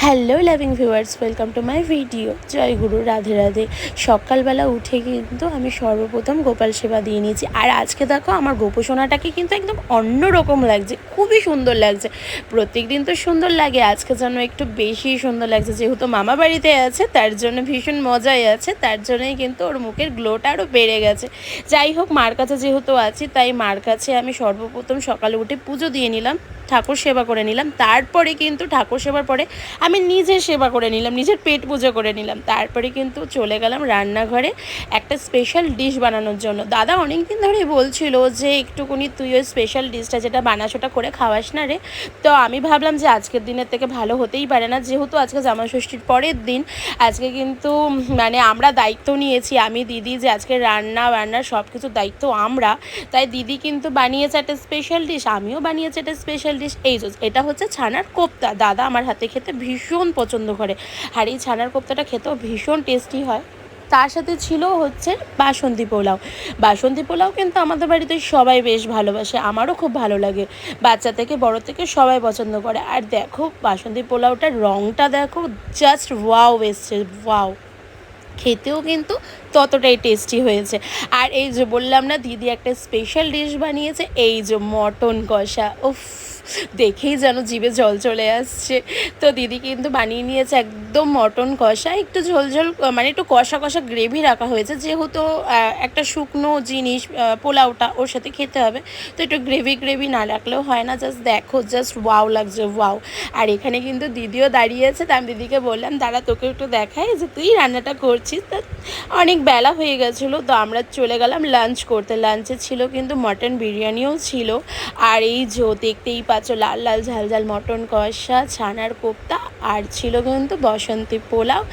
Hello loving viewers, welcome to my video. জয় গুরু, রাধে রাধে। সকালবেলা উঠে কিন্তু আমি সর্বপ্রথম গোপাল সেবা দিয়ে নিয়েছি। আর আজকে দেখো আমার গোপসোনাটাকে কিন্তু একদম অন্যরকম লাগছে, খুবই সুন্দর লাগছে। প্রত্যেক দিন তো সুন্দর লাগে, আজকে যেন একটু বেশি সুন্দর লাগছে। যেহেতু মামা বাড়িতে আছে তার জন্য ভীষণ মজাই আছে, তার জন্যই কিন্তু ওর মুখের গ্লোটা আরও বেড়ে গেছে। যাই হোক, মার কাছে যেহেতু আছি তাই মার কাছে আমি সর্বপ্রথম সকালে উঠে পুজো দিয়ে নিলাম, ঠাকুর সেবা করে নিলাম। তারপরে কিন্তু ঠাকুর সেবার পরে আমি নিজের সেবা করে নিলাম, নিজের পেট পুজো করে নিলাম। তারপরে কিন্তু চলে গেলাম রান্নাঘরে একটা স্পেশাল ডিশ বানানোর জন্য। দাদা অনেক দিন ধরেই বলছিল যে একটুকুনি তুই ওই স্পেশাল ডিশটা যেটা বানাস ওটা করে খাওয়াস না রে। তো আমি ভাবলাম যে আজকের দিনের থেকে ভালো হতেই পারে না, যেহেতু আজকে জামাষষ্ঠীর পরের দিন। আজকে কিন্তু মানে আমরা দায়িত্ব নিয়েছি, আমি দিদি, যে আজকে রান্না বান্নার সব কিছুর দায়িত্ব আমরা। তাই দিদি কিন্তু বানিয়েছে একটা স্পেশাল ডিশ, আমিও বানিয়েছি একটা স্পেশাল ডিশ। এই যে এটা হচ্ছে ছানার কোপ্তা। দাদা আমার হাতে খেতে ভীষণ পছন্দ করে, আর এই ছানার কোপ্তাটা খেতেও ভীষণ টেস্টি হয়। তার সাথে ছিল হচ্ছে বাসন্তী পোলাও। বাসন্তী পোলাও কিন্তু আমাদের বাড়িতে সবাই বেশ ভালোবাসে, আমারও খুব ভালো লাগে। বাচ্চা থেকে বড় থেকে সবাই পছন্দ করে। আর দেখো বাসন্তী পোলাওটার রঙটা দেখো, জাস্ট ওয়াও এসছে, ওয়াও। খেতেও কিন্তু ততটাই টেস্টি হয়েছে। আর এই যে বললাম না, দিদি একটা স্পেশাল ডিশ বানিয়েছে, এই যে মটন কষা। উফ, দেখেই যেন জিভে জল চলে আসছে। তো দিদি কিন্তু বানিয়ে নিয়েছে একদম মটন কষা, একটু ঝোলঝোল, মানে একটু কষা কষা গ্রেভি রাখা হয়েছে, যেহেতু একটা শুকনো জিনিস পোলাওটা ওর সাথে খেতে হবে। তো একটু গ্রেভি গ্রেভি না রাখলেও হয় না। জাস্ট দেখো, জাস্ট ওয়াও লাগছে, ওয়াও। আর এখানে কিন্তু দিদিও দাঁড়িয়ে আছে। তা আমি দিদিকে বললাম, দাঁড়া তোকে একটু দেখাই যে তুই রান্নাটা করছিস। তা অনেক বেলা হয়ে গেছিলো, তো আমরা চলে গেলাম লাঞ্চ করতে। লাঞ্চে ছিল কিন্তু মটন বিরিয়ানিও ছিল। আর এই যে দেখতেই পাচ্ছ, লাল লাল ঝাল ঝাল মটন কষা, ছানার কোপ্তা, আর ছিল কিন্তু বসন্তী পোলাও।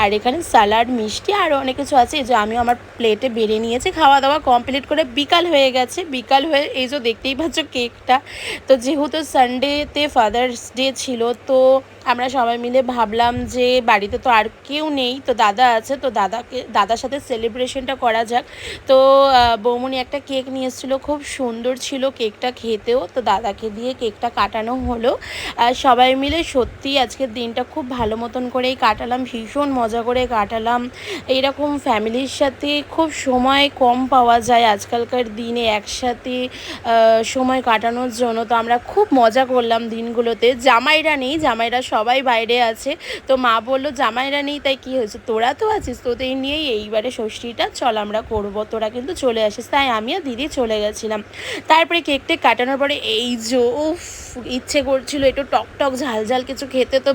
আর এখানে স্যালাড, মিষ্টি, আরও অনেক কিছু আছে। এই যে আমিও আমার প্লেটে বেড়ে নিয়েছি। খাওয়া দাওয়া কমপ্লিট করে বিকাল হয়ে গেছে। বিকাল হয়ে এই যে দেখতেই পাচ্ছ কেকটা। তো যেহেতু সানডেতে ফাদার্স ডে ছিল, তো আমরা সবাই মিলে ভাবলাম যে বাড়িতে তো আর কেউ নেই, তো দাদা আছে, তো দাদার সাথে সেলিব্রেশনটা করা যাক। তো বৌমনি একটা কেক নিয়ে এসেছিলো, খুব সুন্দর ছিল কেকটা খেতেও। তো দাদাকে দিয়ে কেকটা কাটানো হলো। সবাই মিলে সত্যি আজকের দিনটা খুব ভালো মতন করেই কাটালাম, ভীষণ মজা করে কাটালাম। এইরকম ফ্যামিলির সাথে খুব সময় কম পাওয়া যায় আজকালকার দিনে একসাথে সময় কাটানোর জন্য। তো আমরা খুব মজা করলাম দিনগুলোতে। জামাইরা নেই, জামাইরা সবাই বাইরে আছে। তো মা বললো জামাইরা নেই তাই কি হয়েছে, তোরা তো আছিস, তোদের নিয়েই এইবারে ষষ্ঠীটা চল আমরা করবো, তোরা কিন্তু চলে আসিস। তাই আমি আর দিদি চলে গেছিলাম। তারপরে কেকটা কাটানোর পরে এই যে উফ, ইচ্ছে করছিল একটু টক টক ঝাল ঝাল কিছু খেতে। তো